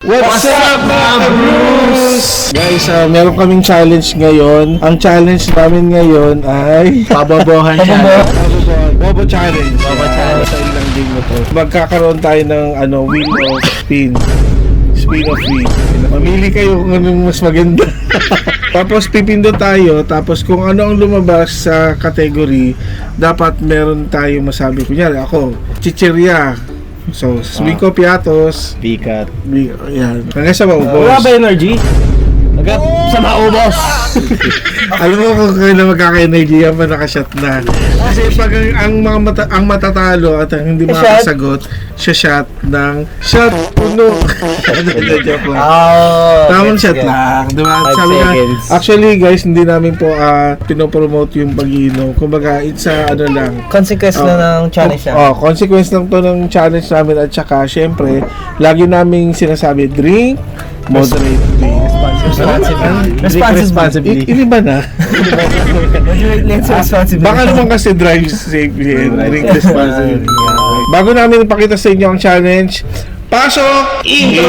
What's up mga Bruce? Guys, meron kaming challenge ngayon. Ang challenge namin ngayon ay Pabobohan siya. Bobo challenge. Bobo challenge. Sa ilang game na to. Magkakaroon tayo ng wheel of spin. Spin of wheel. Mamili kayo kung anong mas maganda. Tapos pipindot tayo. Tapos kung ano ang lumabas sa category, dapat meron tayo masabi. Kunyari ako, chichirya. So, Swico Piatos. Bikat. Yan. Hanggang sa maubos. Wala ba energy? Hanggang sa maubos. Alam mo kung kailan magkaka-energy yan pa nakashot na. Kasi pag ang matatalo at ang hindi makakasagot, siya shot ng shot puno. Joke lang. Tamang shot lang. Diba? 5 Sabi nga, seconds. actually guys, hindi namin po pinopromote yung pag-iinom. Kumbaga, it's lang. Consequence na ng challenge na. Consequence lang to ng challenge namin at saka syempre, lagi naming sinasabi, drink moderately. Responsibly. Ini ba na? Moderate lang sa responsibility. Baka naman kasi drive safely and drink responsibly. Bago namin ipakita sa inyo ang challenge, pasok! Intro!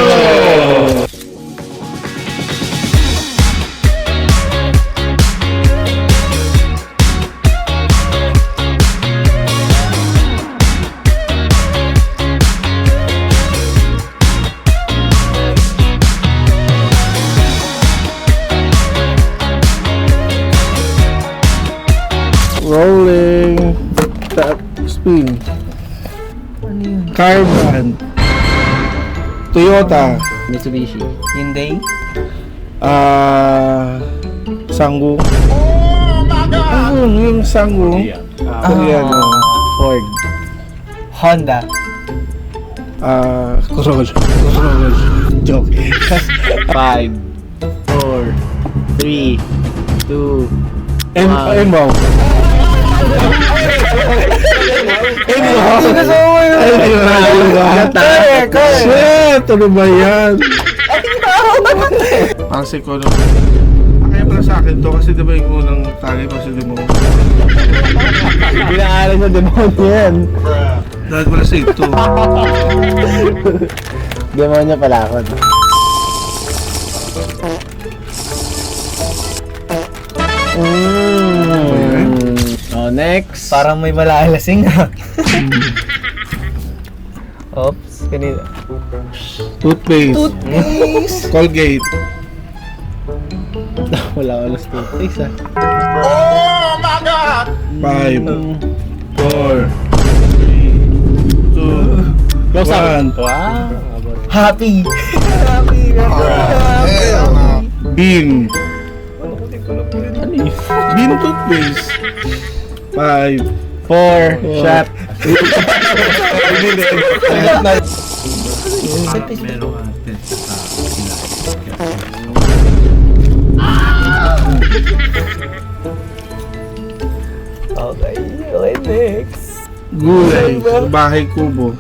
Rolling. Tap. Spin. Ano yun? Carbon. Toyota. Mitsubishi. Hyundai? Sanggung. Ano yung Sanggung? Koreano. Ford. Honda? Corolla. Joke. 5, 4, 3, 2, Emaw. Shit! Ano ba yan? Ang sikono. Kaya pala sa akin to kasi diba yung unang tagay pa sa demon. Pinaalan sa demonyo yan. Dahil pala sa ito. Demonyo pala ako. Next. Parang may malaalasing ha. Oops, kanina. Toothpaste. Toothpaste! Colgate. Wala alas toothpaste ah. 5, 4, 3, 2, Close up. 1. Wow. Happy! Happy! Bean. Ano yun? Bean toothpaste. 5, 4, shot. Okay, okay, next. Gulay. Bahay kubo.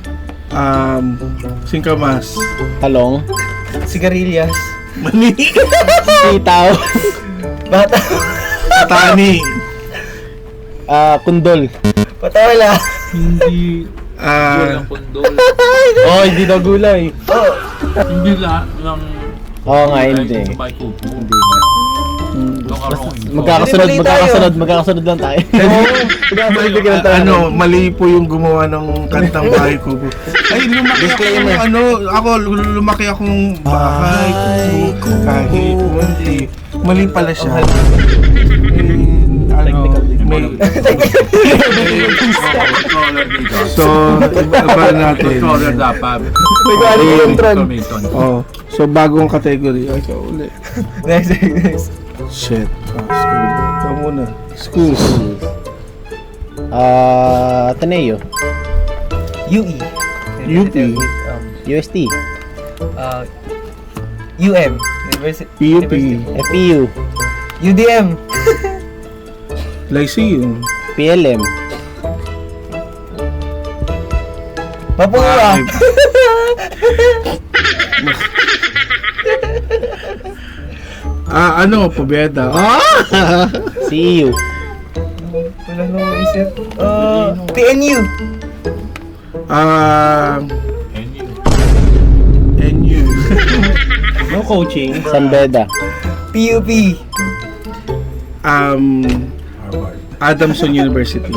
Singkamas. Talong. Sigarilyas. Mani. Sitaw. Bata. Tani. Kundol. Patola. Hindi Ah, pundol. Oh, hindi daw gulay. Oh. Hindi lang ng Oo nga, hindi. sabay ko. Hindi nga. Mali tayo. Magkakasunod lang tayo. mali po yung gumawa ng kantang bahay kubo. Ay, lumaki ako lumaki akong bahay kubo kahit munti. Mali pala siya. So, iba natin. Controller dapat. May quality control. So bagong category. Ay, ikaw uli. Next. Shit. School. Ikaw muna. Schools. Ateneo. UE. UP. UST. UM. University. PUP. FPU. UDM. Lyceum. PLM. Mapura. Pobeda. CEU. Wala nang maisip. PNU. NU. No coaching. San Beda. PUP. Adamson University.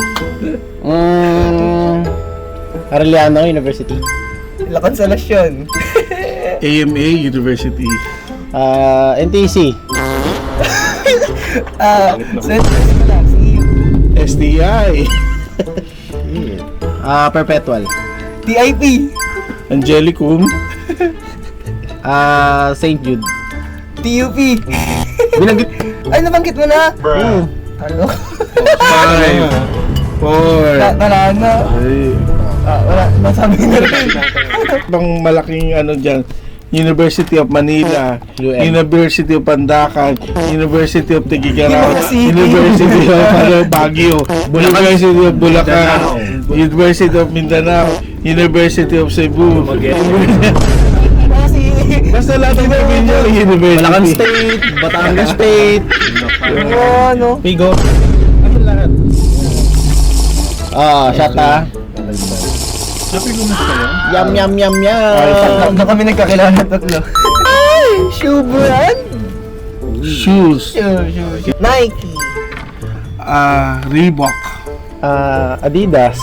Arellano University. La Consolacion. AMA University. NTC. CU. STI. Perpetual. TIP. Angelicum. St. Jude. TUP. Binanggit. Ay, nabanggit mo na. Ano? 5, 4, Wala na. Wala. Nasabi na rin. Ibang malaking ano dyan, University of Manila, UM. University of Pandacan, University of Tigigaraw, City. University of Baguio, University of Bulacan, University of Mindanao, University of Cebu. Kasi, Basta lahat ng sabihin nyo, University. Bulacan State. Batangas State. ano? Pigo. Ano lahat? Shot Sabi ko mas kayo. Yum. Doon kami nagkakilala tatlo. Ay! Shoe brand? Shoes. Shoe. Nike. Reebok. Adidas.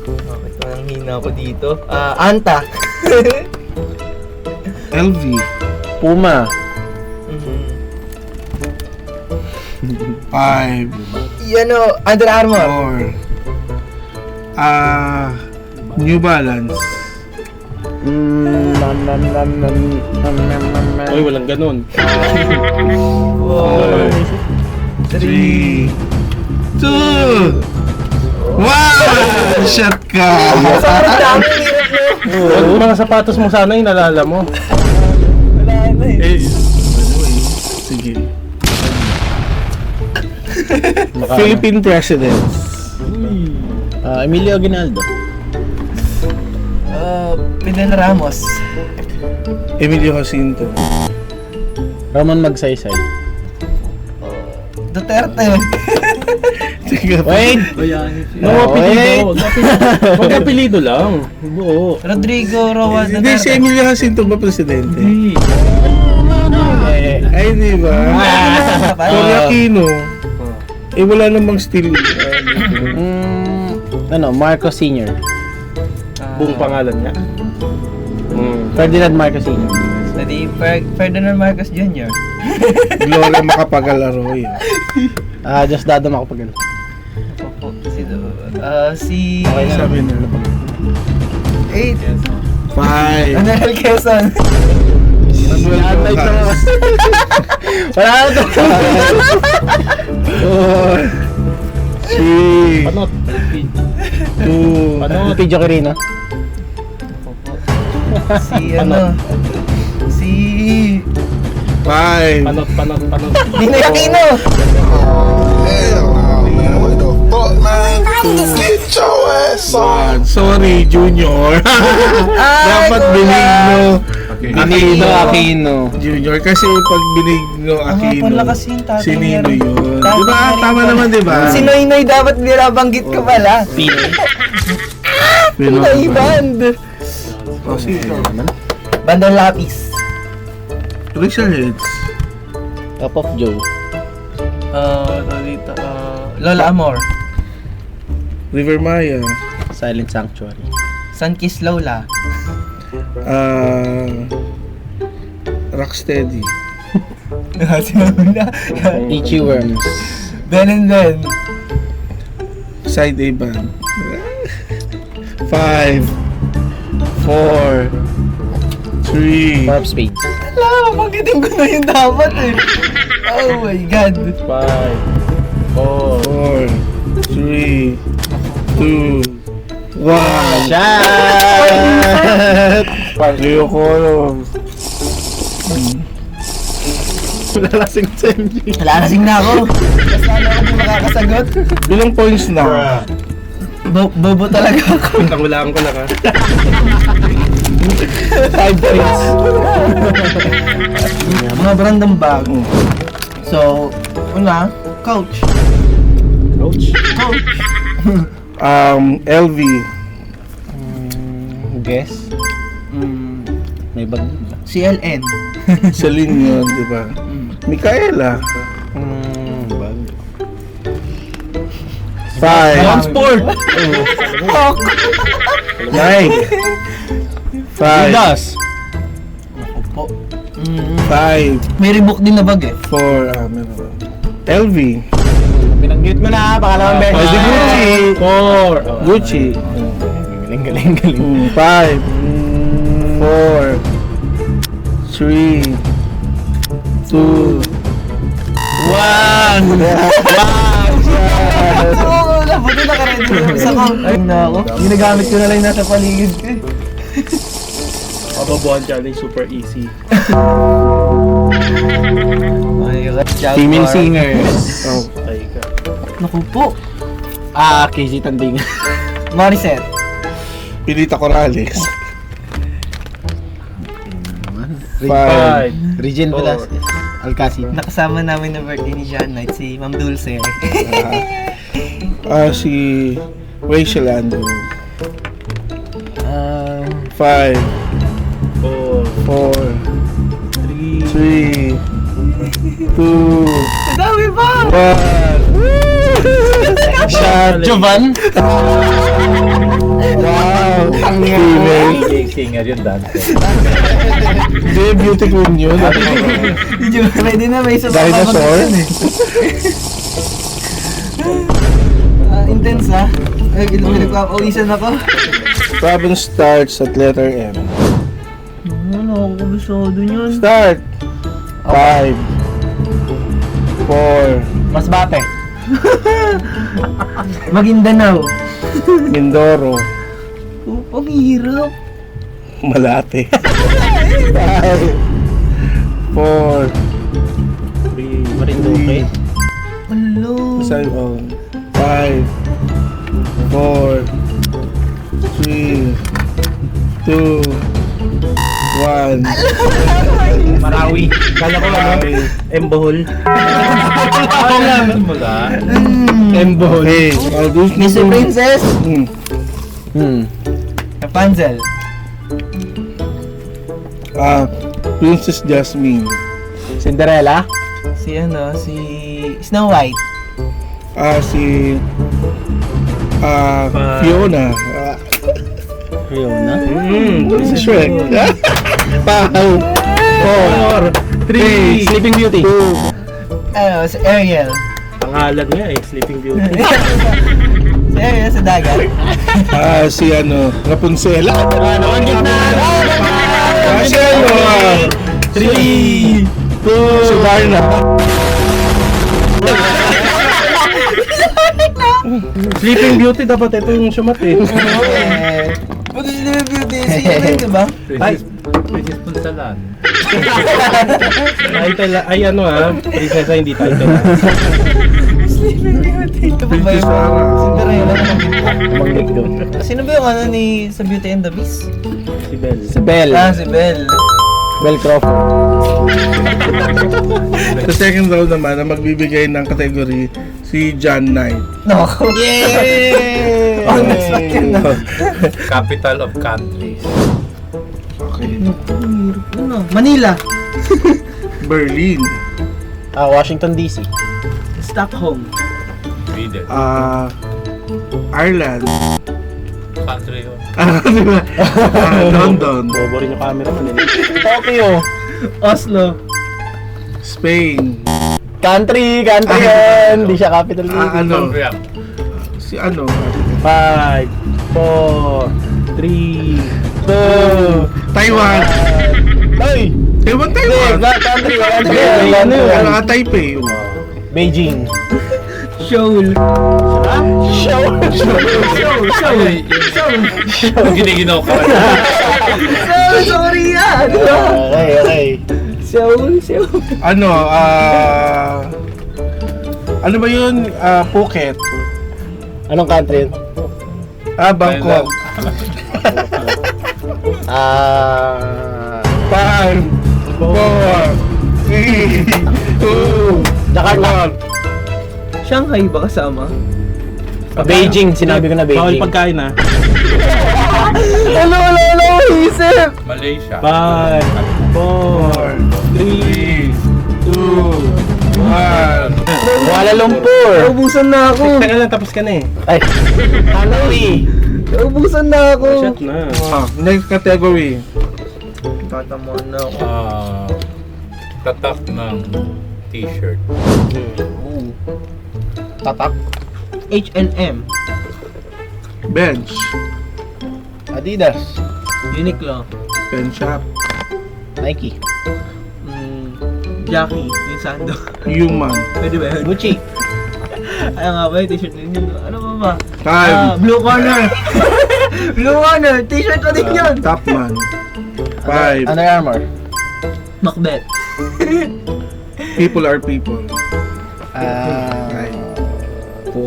Bakit parang hina ako dito? Anta. LV. Puma. 5, Yan o, Under Armour. 4, New Balance. Uy, walang ganun. 3, 2, 1! Shot ka! Sobrang dami hirap mo. Yung mga sapatos mo sana yung nalala mo. Wala na eh. Sige. Philippine presidents. Emilio Aguinaldo. Fidel Ramos. Emilio Jacinto. Ramon Magsaysay. Duterte. Sige. Wait! No, apelido. Huwag apelido lang. Oo. Rodrigo Roa Hindi, si Duterte. Emilio Jacinto ba presidente? Hindi. Ay, di ba? Cory Aquino. Eh, wala namang still. Marcos Sr. Buong pangalan niya. Ferdinand Marcos Sr. Di Ferdinand Marcos Jr. Gloria Macapagal Arroyo. Diosdado Macapagal. Si... Okay, sabi nila. 8. 5. Manuel Quezon. Manuel Rojas. Wala na to. 4, 3, Panot. 2, Panot. Pedro Quirino. Si ano? Si... 5. Panot. Ninoy Aquino. Sorry, Junior. Dapat Benigno. Aquino. Junior. Kasi pag Benigno Aquino, pala kasi yung tatay si niya Nino rin. yun. Tatay Diba? niya rin Tama pala. naman, diba? Si Noynoy dapat nirabanggit ka pala. Pinoy Band. Oh, sige. Bandang Lapis. Richard Heads. Top of Joe. Lola Amor. River Maya. Silent Sanctuary. Sunkiss Lola. Rocksteady. Sinabi na. Ichi Worms. Ben and Ben. Side A band. 5, 4, 3, Four of Spades. Alam, magitin ko na yung dapat eh. Oh my God. 4, 3, 2, 1. Shot! Ayoko. Lalasing sa MJ. Lalasing na ako. Basta na ako di makakasagot. Ilang points na? Bobo talaga ako. Tangulaan ko na ka. 5 points. Mga brandang bag. So, una, Coach. Coach. LV. Guess. May bag. CLN. Celine yun, di ba? Micaela. Five. Sport! Mike. Five. Opo. Five. May Reebok din na bag eh. Four. Meron. LV. Binanggit mo na, pangalawang beses. Oh, di Gucci. 4. Gucci. Galing. Five. Four. Three. Two. One. Oo, buti nakaready yung isa ko. Ay, nako. Ginagamit ko na lang yung nasa paligid ko eh. Kababuhan challenge, super easy. Female singers. Oh. Ay ka. Naku po. Casey Tanding. Morissette. Pilita Corrales. Five. Regine Velasquez. Alcacid. Nakasama namin na birthday ni John Knight, si Ma'am Dulce. Si Rachel Andrew. Five. 4. Four. 3. Three. Two. Ang dami pa! One. Shot. Jovan. Wow. Female. Singer yun, dancer. Hindi, beauty queen yun. Pwede na, may isa pa Dinosaur? Intense ha? Pinagpapawisan ako. Province starts at letter M. Ano, ako kabisado niyan. Start. Five. Four. Masbate. Maguindanao. Mindoro. Ang hirap. Malate. Five. Four. 3. Marinduque. Hello. Saan on? Five. Four. Three. Two. One. Marawi. Kala ko ano? Embohol. Mula. Embo. Hey, I'll do Mr. Princess. Rapunzel. Princess Jasmine. Cinderella. Si Snow White. Si Fiona. Fiona. Si Shrek. Five. Four. 3. Sleeping Beauty. Two. Si Ariel. Pangalan niya eh, Sleeping Beauty. Si Ariel sa dagat. Si Rapunzel. Nabanggit na. Si 3. 2. Si Darna. Sleeping Beauty dapat ito yung sumat eh. Buti si Sleeping Beauty. Si diba? Princess Punsalan. Ay ano prinsesa hindi title. Sleeping Beauty. Ito pa ba Princess yun? Sarah. Cinderella naman. Nabanggit ko. Sino ba yung sa Beauty and the Beast? Si Belle. Si Belle. Si Belle. Belle Crawford. Sa second round naman, ang magbibigay ng category, si John Knight. No. Yay! On the spot yun na. Capital of countries. Okay. Manila. Berlin. Washington DC. Stockholm. Sweden. Ireland. Country yun. London. Bobo rin yung camera man eh. Tokyo. Oslo. Spain. Country yun. Hindi siya capital. Si 5, 4, 3, 2. Taiwan. Ay! Taiwan. Country. Taipei. Beijing. Seoul. Giniginaw ka. Sorry yan. Okay. Seoul. Ano ba yun? Phuket. Anong country yun? Bangkok. 5, 4, 3, 2, Jakarta. 1. Shanghai ba kasama? Beijing, sinabi ko na Bawal Beijing. pagkain ah. Ano, isip! Malaysia. 5, 4, 3, 2, 1. Kuala Lumpur. Naubusan na ako. Teka lang, tapos ka na eh. Ay, Hanoi. Naubusan na ako. Shot na. Next category. Tatamuan na ako. Tatak ng t-shirt. Tatak. H&M. Bench. Adidas. Uniqlo. Pen shop. Nike. Jackie. Yung sando. Human. Pwede ba yun? Gucci. Ay nga ba yung t-shirt din yun? Ano ba ba? Time. Blue Corner. Blue Corner. T-shirt ko din yun. Topman. 5. Under Armour. Macbeth. People are people.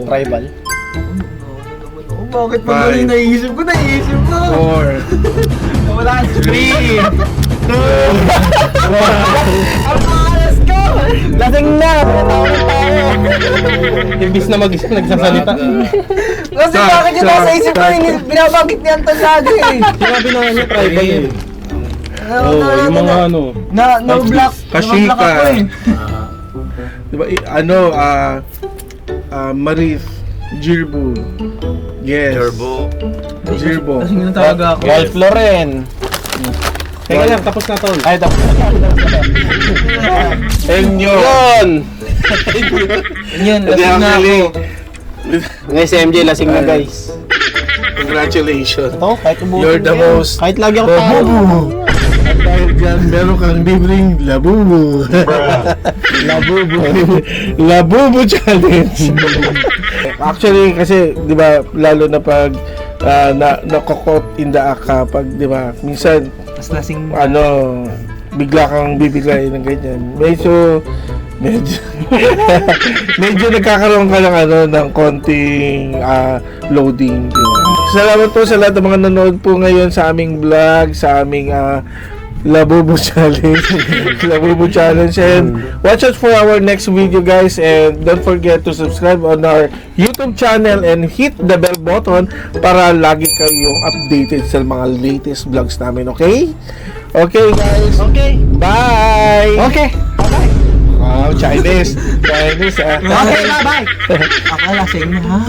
Rival. Bakit pa ba Five. yung naisip ko? Naisip ko. 4. Wala. 3. Ang pangalas ko! Lasing na! Imbis na mag-isa nagsasalita. Kasi bakit yung nasa isip ko yung binabagit ni Anton lagi eh. Sinabi na nga niya tribal eh. Yung mga ano. Na-block. Kashika. Na-block ako eh. Diba, Maris. Jirbu. Yes. Turbo. Jirbo. Kasi nga talaga ako. Ralph Lauren. Teka lang, tapos na tol. Ay, tapos. Enyo. Yun! Yan, Hindi lasing ang na ako. galing. Ngayon si MJ, lasing na guys. Congratulations. Ito, kahit ubusin You're the ko yan. most Kahit lagi ako talo. Labubu. At dahil dyan, meron kang libreng labubu. Labubu. Labubu challenge. Actually, kasi, di ba, lalo na pag nakokot in the act ka, pag, di ba, minsan, Mas lasing. bigla kang bibigay ng ganyan. Medyo medyo nagkakaroon ka ng konting loading, di ba? Salamat po sa lahat ng mga nanood po ngayon sa aming vlog, sa aming Labubu Challenge. Labubu Challenge. And watch out for our next video, guys. And don't forget to subscribe on our YouTube channel and hit the bell button para lagi kayong updated sa mga latest vlogs namin, okay? Okay, guys. Okay. Bye! Okay. Wow, Chinese. Chinese, Okay, bye-bye. Ako lasing na ha?